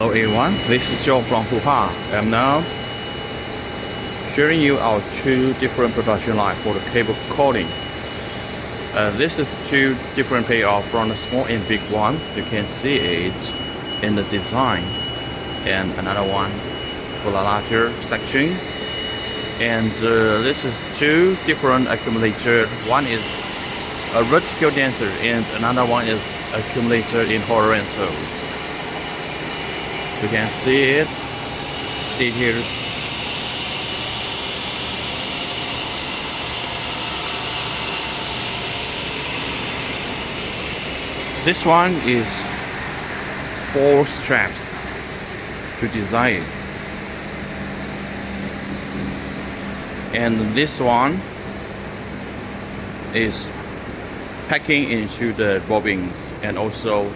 Hello everyone, this is Joe from Huha. I'm now sharing you our two different production line for the cable coiling. This is two different payoff from the small and big one. You can see it in the design, and another one for the larger section. And this is two different accumulator. One is a vertical dancer and another one is accumulator in horizontal. You can see it details. This one is 4 straps to design, and this one is packing into the bobbins and also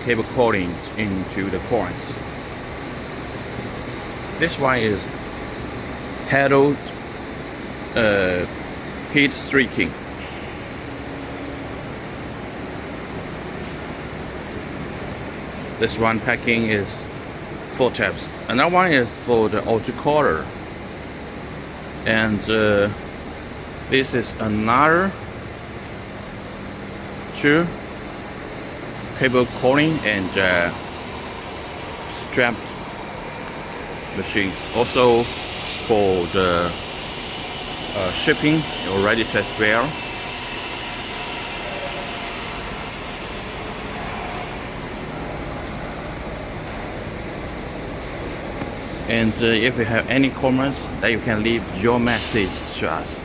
cable coiling into the coils. This one is paddle heat streaking. This one packing is 4 tabs. Another one is for the optical, and this is another 2 cable coiling and strapped machines. Also for the shipping, already test well. And if you have any comments, that you can leave your message to us.